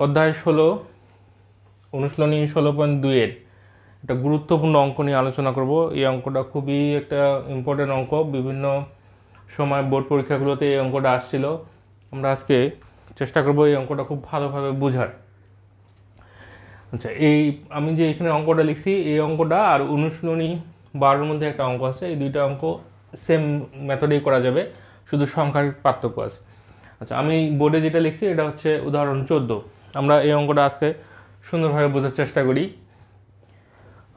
অধ্যায় 16 অনুশীলনী 16.2-এর একটা গুরুত্বপূর্ণ অঙ্ক নিয়ে আলোচনা করব। এই অঙ্কটা খুবই একটা ইম্পর্টেন্ট অঙ্ক, বিভিন্ন সময় বোর্ড পরীক্ষাগুলোতে এই অঙ্কটা আসছিল। আমরা আজকে চেষ্টা করব এই অঙ্কটা খুব ভালোভাবে বোঝার। আচ্ছা, আমি যে এখানে অঙ্কটা লিখছি, এই অঙ্কটা আর অনুশীলনী 12-এর মধ্যে একটা অঙ্ক আছে, এই দুইটা অঙ্ক সেম মেথডেই করা যাবে, শুধু সংখ্যার পার্থক্য আছে। আচ্ছা, আমি বোর্ডে যেটা লিখছি এটা হচ্ছে উদাহরণ 14। আমরা এই অঙ্কটা আজকে সুন্দরভাবে বোঝার চেষ্টা করি।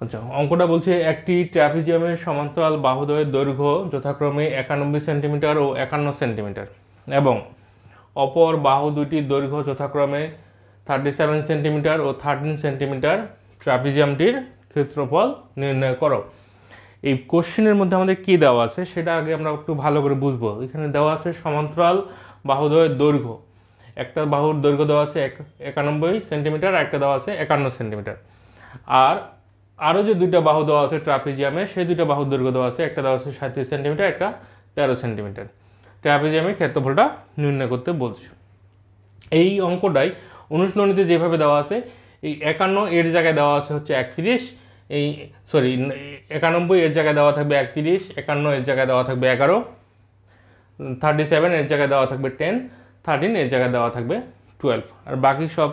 আচ্ছা, অঙ্কটা বলছে একটি ট্রাপিজিয়ামের সমান্তরাল বাহুদ্বয়ের দৈর্ঘ্য যথাক্রমে 91 সেন্টিমিটার ও 51 সেন্টিমিটার এবং অপর বাহু দুটির দৈর্ঘ্য যথাক্রমে 37 সেন্টিমিটার ও 13 সেন্টিমিটার। ট্রাপিজিয়ামটির ক্ষেত্রফল নির্ণয় করো। এই কোশ্চেনের মধ্যে আমাদের কী দেওয়া আছে সেটা আগে আমরা একটু ভালো করে বুঝবো। এখানে দেওয়া আছে সমান্তরাল বাহুদ্বয়ের দৈর্ঘ্য, একটা বাহুর দৈর্ঘ্য দেওয়া আছে 91 সেন্টিমিটার, আর একটা দেওয়া আছে 51 সেন্টিমিটার। আর আরও যে দুইটা বাহু দেওয়া আছে ট্রাপিজিয়ামে, সেই দুইটা বাহুর দৈর্ঘ্য দেওয়া আছে, একটা দেওয়া আছে 37 সেন্টিমিটার, একটা 13 সেন্টিমিটার। ট্রাপিজিয়ামের ক্ষেত্রফলটা নির্ণয় করতে বলছে। এই অঙ্কটাই অনুশীলনীতে যেভাবে দেওয়া আছে, এই 51 এর জায়গায় দেওয়া আছে হচ্ছে 31, 91 এর জায়গায় দেওয়া থাকবে 31, 51 এর জায়গায় দেওয়া থাকবে 11, 37 এর জায়গায় দেওয়া থাকবে 10, 13 এর জায়গায় দেওয়া থাকবে 12, আর বাকি সব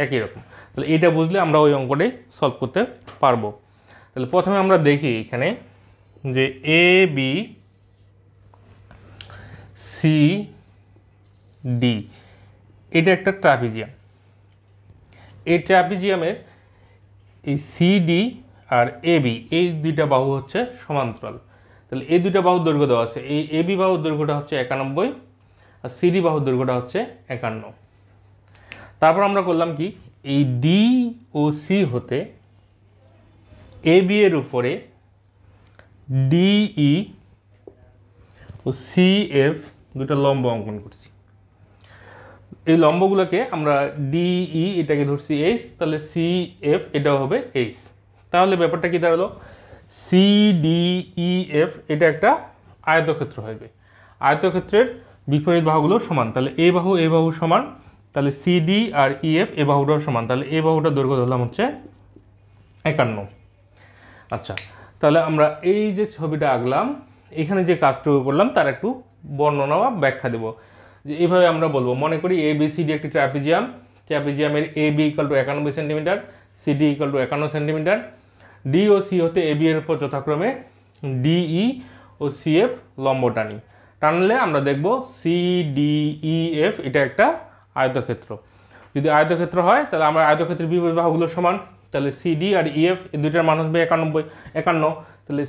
একই রকম। তাহলে এটা বুঝলে আমরা ওই অঙ্কটাই সলভ করতে পারবো। তাহলে প্রথমে আমরা দেখি এখানে যে এ বি সি ডি, এটা একটা ট্রাপিজিয়াম। এই ট্রাপিজিয়ামের এই সিডি আর এবি, এই দুইটা বাহু হচ্ছে সমান্তরাল। তাহলে এই দুইটা বাহুর দৈর্ঘ্য দেওয়া আছে, এই এবি বাহুর দৈর্ঘ্যটা হচ্ছে 91 আর সিডি বাহুর দৈর্ঘ্যটা হচ্ছে 51। তারপর আমরা করলাম কি, এই ডি ও সি হতে এবি এর উপরে ডিই ও সিএফ দুটো লম্ব অঙ্কন করছি। এই লম্বগুলোকে আমরা ডিই এটাকে ধরছি এইচ, তাহলে সিএফ এটাও হবে এইচ। তাহলে ব্যাপারটা কি দাঁড়ালো, সিডিইএফ এটা একটা আয়তক্ষেত্র হবে। আয়তক্ষেত্রের বিপরীত বাহুগুলো সমান, তাহলে এই বাহু সমান, তাহলে সিডি আর ইএফ এ বাহুটাও সমান, তাহলে এই বাহুটার দৈর্ঘ্য ধরলাম হচ্ছে 51। আচ্ছা, তাহলে আমরা এই যে ছবিটা আঁকলাম, এখানে যে কাজটুকু করলাম তার একটু বর্ণনা বা ব্যাখ্যা দেব। যে এইভাবে আমরা বলবো, মনে করি এ বি সি ডি একটি ট্রাপিজিয়াম। ট্রাপিজিয়ামের A B equal to 91 centimetre, CD equal to 51 centimetre. D ও সি হতে এ বি এর উপর যথাক্রমে ডিই ও সিএফ লম্ব টানি। টানলে আমরা দেখব সিডিইএফ এটা একটা আয়তক্ষেত্র। যদি আয়তক্ষেত্র হয় তাহলে আমরা আয়তক্ষেত্রের বিপরীত বাহুগুলো সমান, তাহলে সিডি আর ইএফ এই দুইটার মান হবে 51, তাহলে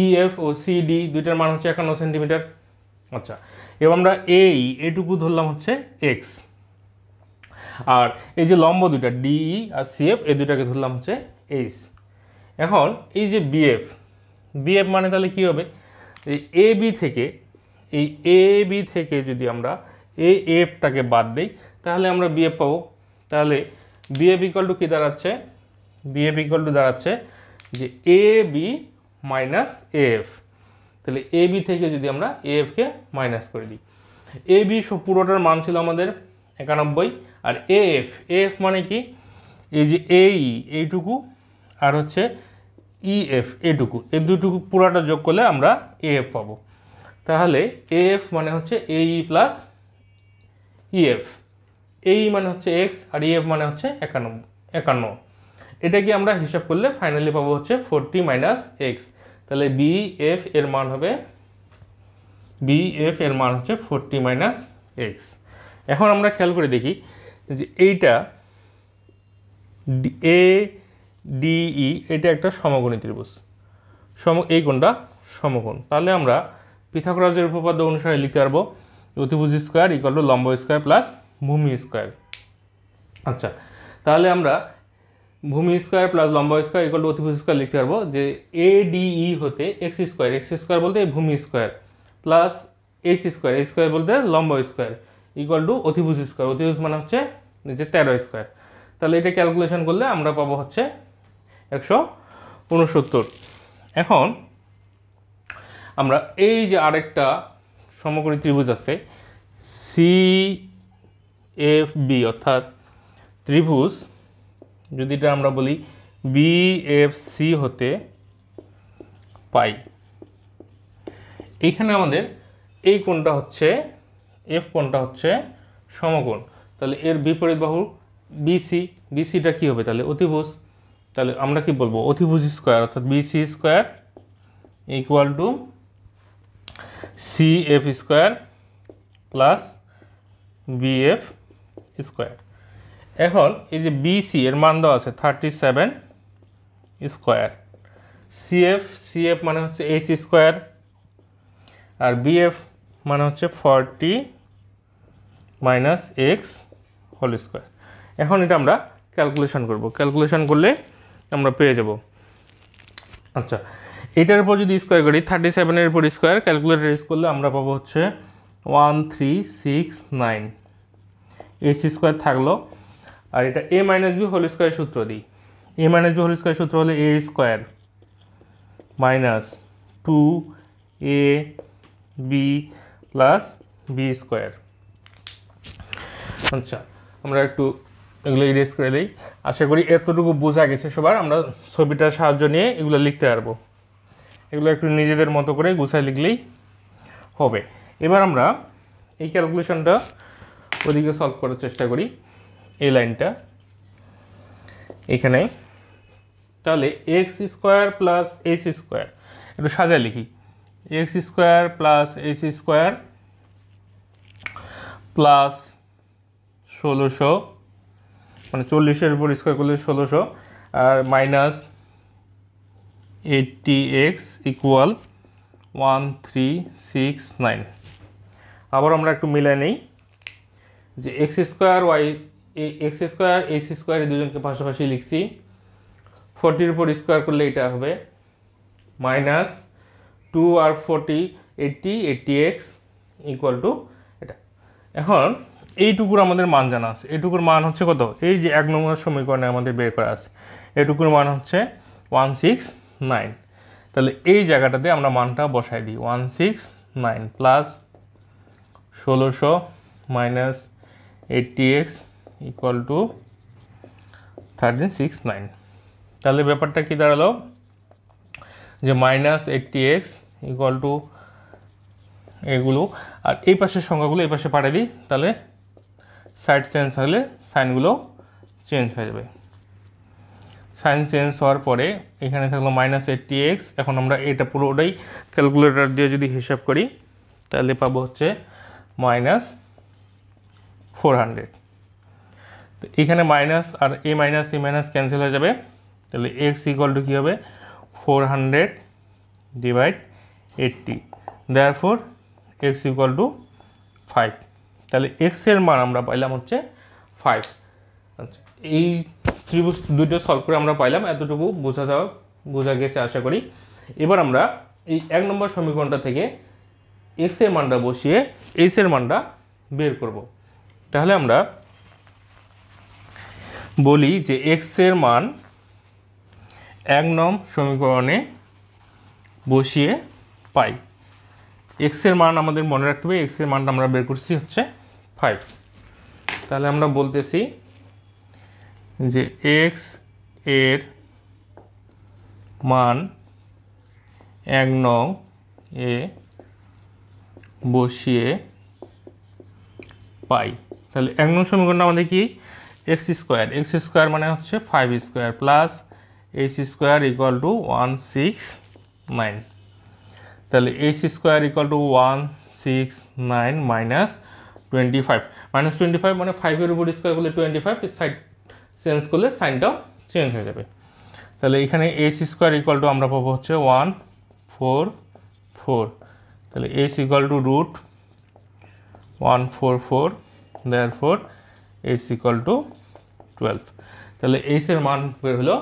ইএফ ও সিডি দুইটার মান হচ্ছে 51 সেন্টিমিটার। আচ্ছা, এবার আমরা এইটুকু ধরলাম হচ্ছে এক্স, আর এই যে লম্ব দুইটা ডিই আর সিএফ এই দুইটাকে ধরলাম হচ্ছে এইচ। এখন এই যে বিএফ মানে তাহলে কি হবে, এই এ বি থেকে যদি আমরা এফটাকে বাদ দিই তাহলে আমরা বিএফ পাবো। তাহলে বিএফ ইকুয়াল টু কী দাঁড়াচ্ছে, বিএফ ইকুয়াল টু দাঁড়াচ্ছে যে এ বি মাইনাস এফ। তাহলে এ বি থেকে যদি আমরা এফকে মাইনাস করে দিই, এ বি পুরোটার মান ছিল আমাদের 91, আর এফ মানে কি, এই যে এইটুকু আর হচ্ছে ইএফ এইটুকু, এই দুটুকু পুরোটা যোগ করলে আমরা এফ পাবো। তাহলে এফ মানে হচ্ছে এই প্লাস ইএফ, এই মানে হচ্ছে এক্স আর ইএফ মানে হচ্ছে 51। এটাকে আমরা হিসাব করলে ফাইনালি পাবো হচ্ছে 40 মাইনাস এক্স। তাহলে বিএফ এর মান হচ্ছে 40 মাইনাস এক্স। এখন আমরা খেয়াল করে দেখি যে এইটা এ ডিই এটা একটা সমকোণী ত্রিভুজ, এই কোণটা সমকোণ। তাহলে আমরা পিথাগোরাসের উপপাদ্য অনুসারে লিখতে পারবো অতিভুজ স্কোয়ার ইকুয়াল টু লম্ব স্কোয়ার প্লাস ভূমি স্কোয়ার। আচ্ছা, তাহলে আমরা ভূমি স্কোয়ার প্লাস লম্ব স্কোয়ার ইকুয়াল টু অতিভুজ স্কোয়ার লিখতে পারবো যে এ ডিই হতে এক্স স্কোয়ার বলতে ভূমি স্কোয়ার প্লাস এইচ স্কোয়ার বলতে লম্ব স্কোয়ার ইকুয়াল টু অতিভুজ স্কোয়ার, অতিভুজ মানে হচ্ছে যে 13 স্কোয়ার। তাহলে এটা ক্যালকুলেশন করলে আমরা পাবো হচ্ছে 169। এখন আমরা এই যে আরেকটা সমকোণী ত্রিভুজ আছে সি এফ বি, অর্থাৎ ত্রিভুজ যদি এটা আমরা বলি বিএফসি হতে পাই, এইখানে আমাদের এই কোণটা হচ্ছে এফ কোণটা হচ্ছে সমকোণ, তাহলে এর বিপরীত বাহু বিসি, বিসিটা কী হবে তাহলে অতিভুজ, তাহলে আমরা কি বলবো অতিভুজ স্কোয়ার, অর্থাৎ BC square equal to C F square plus BF square. এখন এই যে বিসি এর মান দেওয়া আছে 37 স্কোয়ার, সিএফ মানে হচ্ছে এইচ স্কোয়ার, আর বিএফ মানে হচ্ছে 40 মাইনাস এক্স হোল স্কোয়ার। এখন এটা আমরা ক্যালকুলেশন করব, ক্যালকুলেশন করলে আমরা পেয়ে যাব। আচ্ছা, এটার উপর যদি স্কোয়ার করি 37-এর উপর স্কোয়ার ক্যালকুলেটর ইউজ করলে আমরা পাবো হচ্ছে 1369, এইচ স্কোয়ার থাকলো, আর এটা A minus B whole square সূত্র দিই, A minus B whole square সূত্র হলে A square minus 2ab plus B square. আচ্ছা, আমরা একটু এগুলো ইরেজ করে দিই। আশা করি এতটুকু বোঝা গেছে সবার। আমরা ছবিটার সাহায্য নিয়ে এগুলো লিখতে পারবো, এগুলো একটু নিজেদের মতো করে গুছায় লিখলেই হবে। এবার আমরা এই ক্যালকুলেশনটা ওদিকে সলভ করার চেষ্টা করি, এই লাইনটা এখানে। তাহলে x square plus H square একটু সাজায় লিখি, x square plus H square plus 1600, মানে 40-এর উপর স্কোয়ার করলে 1600, আর মাইনাস 80x ইকুয়াল 1369। আবার আমরা একটু মিলাই নেই যে এক্স স্কোয়ার এইচ স্কোয়ার এই দুজনকে পাশাপাশি লিখছি, 40-এর উপর স্কোয়ার করলে এটা হবে minus 2 R 40 80x equal to এটা। এখন এইটুকুর আমাদের মান জানা আছে, এইটুকুর মান হচ্ছে কত, এই যে 1 নম্বর সমীকরণে আমাদের বের করা আছে, এইটুকুর মান হচ্ছে 169। তাহলে এই জায়গাটাতে আমরা মানটা বসাই দিই, 169 plus 1600 minus 80x equal to 1369। তাহলে ব্যাপারটা কি দাঁড়ালো যে মাইনাস 80x ইকুয়াল টু এগুলো, আর এই পাশের সংখ্যাগুলো এই পাশে পাঠিয়ে দিই, তাহলে সাইড চেঞ্জ হলে সাইনগুলো চেঞ্জ হয়ে যাবে। সাইন চেঞ্জ হওয়ার পরে এখানে থাকলো মাইনাস 80x। এখন আমরা এটা পুরোটাই ক্যালকুলেটর দিয়ে যদি হিসাব করি তাহলে পাবো হচ্ছে মাইনাস 400। তো এখানে মাইনাস আর এ মাইনাস ক্যান্সেল হয়ে যাবে, তাহলে x ইকুয়াল টু কী হবে 400 divide 80, therefore x equal to 5। তাহলে x এর মান আমরা পাইলাম হচ্ছে 5। আচ্ছা, এই ত্রিভুজ দুটো সলভ করে আমরা পাইলাম, এতটুকু বোঝা গেছে আশা করি। এবার আমরা এই 1 নম্বর সমীকরণটা থেকে x এর মানটা বসিয়ে h এর মানটা বের করব। তাহলে আমরা বলি যে x এর মান 1 নং সমীকরণে বসিয়ে পাই। x এর মান আমাদের মনে রাখতে হবে, x এর মানটা আমরা বের করছি হচ্ছে 5। তাহলে আমরা বলতেছি যে x এর মান 1 নং এ বসিয়ে পাই। তাহলে 1 নং সমীকরণটা আমাদের কি x স্কোয়ার মানে হচ্ছে 5 square plus h square equal two 169। তাহলে h square equal two 169 minus 25, মানে 5-এর উপর স্কোয়ার করলে 25, সাইড চেঞ্জ করলে সাইনটাও চেঞ্জ হয়ে যাবে। তাহলে এখানে h স্কোয়ার ইকুয়াল টু আমরা পাবো হচ্ছে 144। তাহলে h equal to root 144, therefore h equal to 12। তাহলে h এর মান বের হলো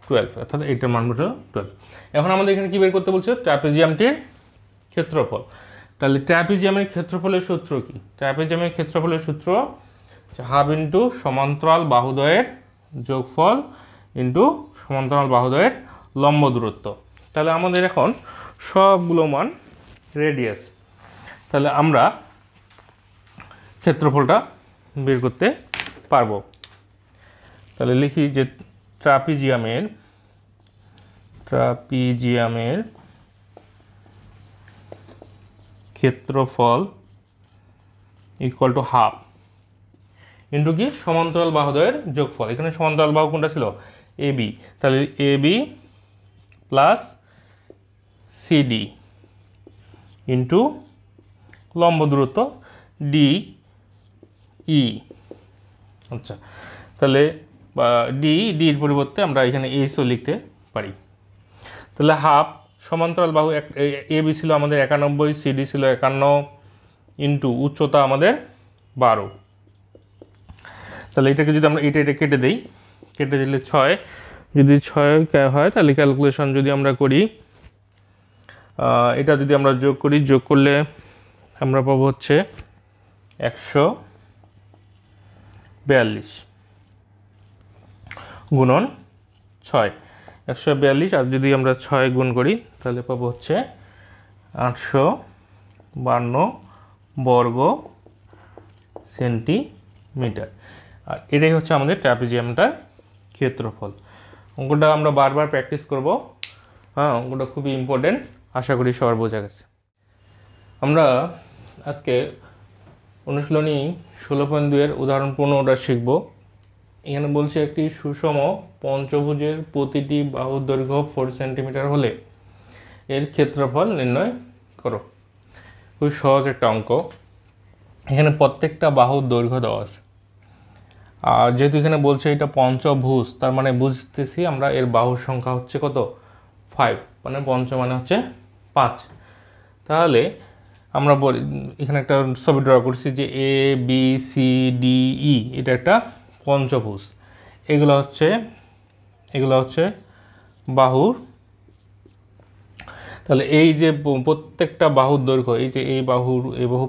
12, অর্থাৎ এইটার মান বের হলো 12। এখন আমাদের এখানে কি বের করতে বলছে, ট্রাপিজিয়ামটির ক্ষেত্রফল। তাহলে ট্রাপিজিয়ামের ক্ষেত্রফলের সূত্র কি, ট্রাপিজিয়ামের ক্ষেত্রফলের সূত্র হাফ ইন্টু সমান্তরাল বাহুদ্বয়ের যোগফল ইন্টু সমান্তরাল বাহুদ্বয়ের লম্ব দূরত্ব। তাহলে আমাদের এখন সবগুলো মান রেডিয়াস। তাহলে আমরা ক্ষেত্রফলটা বের করতে পারবো। তাহলে লিখি যে ট্রাপিজিয়ামের ক্ষেত্রফল ইকুয়াল টু হাফ ইন্টু কি সমান্তরাল বাহুদ্বয়ের যোগফল। এখানে সমান্তরাল বাহু কোনটা ছিল? এবি। তাহলে এবি প্লাস সিডি ইন্টু লম্ব দূরত্ব ডিই। আচ্ছা, তাহলে ডির পরিবর্তে আমরা এখানে এইচও লিখতে পারি। তাহলে হাফ সমান্তরাল বাহু এবি ছিল আমাদের 91, সিডি ছিল 51 ইন্টু উচ্চতা আমাদের 12। তাহলে এটাকে যদি আমরা এটা কেটে দিই, কেটে দিলে 6, যদি 6 হয় তাহলে ক্যালকুলেশন যদি আমরা করি, এটা যদি আমরা যোগ করি, যোগ করলে আমরা পাবো হচ্ছে 142 গুণন 6, 142। আর যদি আমরা 6 গুণ করি তাহলে পাবো হচ্ছে 852 বর্গ সেন্টিমিটার। আর এটাই হচ্ছে আমাদের ট্রাপিজিয়ামটার ক্ষেত্রফল। অঙ্কটা আমরা বারবার প্র্যাকটিস করব। হ্যাঁ, অঙ্কটা খুবই ইম্পর্টেন্ট, আশা করি সবার বোঝা গেছে। আমরা আজকে অনুশীলনী 16.2 উদাহরণ 15টা শিখব। এখানে বলছে একটি সুষম পঞ্চভুজের প্রতিটি বাহুর দৈর্ঘ্য 4 সেন্টিমিটার হলে এর ক্ষেত্রফল নির্ণয় করো। খুবই সহজ একটা অঙ্ক। এখানে প্রত্যেকটা বাহুর দৈর্ঘ্য দেওয়া আছে, আর যেহেতু এখানে বলছে এটা পঞ্চভুজ, তার মানে বুঝতেছি আমরা এর বাহুর সংখ্যা হচ্ছে কত? 5, মানে পঞ্চ মানে হচ্ছে 5। তাহলে আমরা বলি এখানে একটা ছবি ড্র করছি যে এ বি সি ডি ই, এটা একটা পঞ্চভুজ। এগুলো হচ্ছে বাহুর। তাহলে এই যে প্রত্যেকটা বাহুর দৈর্ঘ্য, এই যে এই বাহু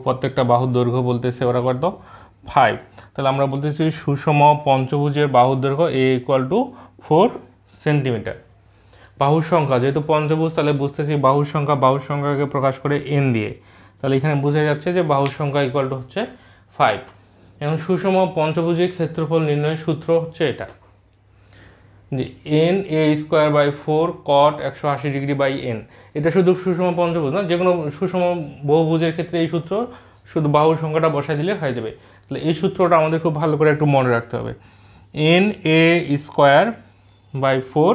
প্রত্যেকটা বাহুর দৈর্ঘ্য বলতেছে ওরা কত? 5। তাহলে আমরা বলতেছি সুষম পঞ্চভুজের বাহুর দৈর্ঘ্য এ ইকুয়াল টু 4 সেন্টিমিটার। বাহুর সংখ্যা যেহেতু পঞ্চভুজ, তাহলে বুঝতেছি বাহুর সংখ্যাকে প্রকাশ করে এন দিয়ে। তাহলে এখানে বোঝা যাচ্ছে যে বাহুর সংখ্যা ইকুয়াল টু হচ্ছে 5। এখন সুষম পঞ্চভুজের ক্ষেত্রফল নির্ণয়ের সূত্র হচ্ছে এটা, যে N A square by 4 cot 180 degree by N. এটা শুধু সুষম পঞ্চভুজ না, যে কোনো সুষম বহুভুজের ক্ষেত্রে এই সূত্র, শুধু বাহুর সংখ্যাটা বসাই দিলে হয়ে যাবে। তাহলে এই সূত্রটা আমাদের খুব ভালো করে একটু মনে রাখতে হবে। N A square by 4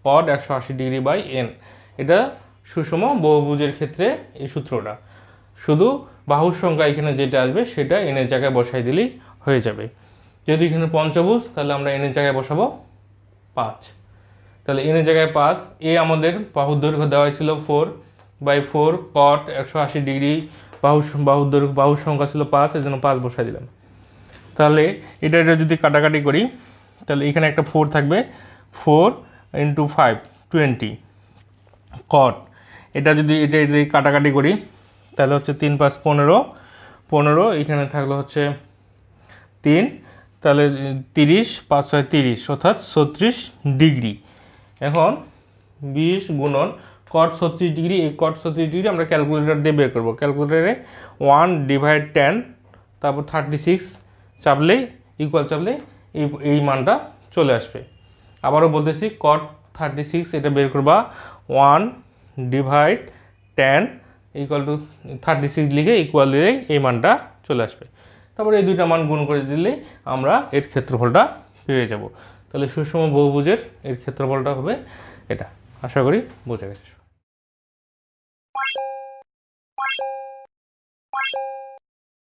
cot 180 degree by N, এটা সুষম বহুভুজের ক্ষেত্রে এই সূত্রটা। শুধু বাহুর সংখ্যা এখানে যেটা আসবে সেটা এনের জায়গায় বসাই দিলেই হয়ে যাবে। যদি এখানে পঞ্চভুজ, তাহলে আমরা এনের জায়গায় বসাবো 5। তাহলে এনের জায়গায় 5। এ আমাদের বাহুর দৈর্ঘ্য দেওয়া ছিল 4/4 কট 180 ডিগ্রি। বাহুর সংখ্যা ছিল 5, এর জন্য 5 বসাই দিলাম। তাহলে এটা যদি কাটাকাটি করি, তাহলে এখানে একটা 4 থাকবে, 4 × 5 20 কট। এটা যদি কাটাকাটি করি তাহলে হচ্ছে 3 × 5 15, এখানে থাকলো হচ্ছে 3, তাহলে 30, 5 × 6 30, অর্থাৎ 36 ডিগ্রি। এখন 20 গুণন কট 36 ডিগ্রি। এই কট 36 ডিগ্রি আমরা ক্যালকুলেটর দিয়ে বের করবো। ক্যালকুলেটরে 1/10, তারপর 36 চাপলেই এই মানটা চলে আসবে। আবারও বলতেছি, কট 36 এটা বের করবা 1/10 = 36 লিখে ইকুয়াল দিলেই এই মানটা চলে আসবে। তারপরে এই দুইটা মান গুণ করে দিলে আমরা এর ক্ষেত্রফলটা পেয়ে যাব। তাহলে সুষম বহুভুজের এর ক্ষেত্রফলটা হবে এটা। আশা করি বোঝা গেছে।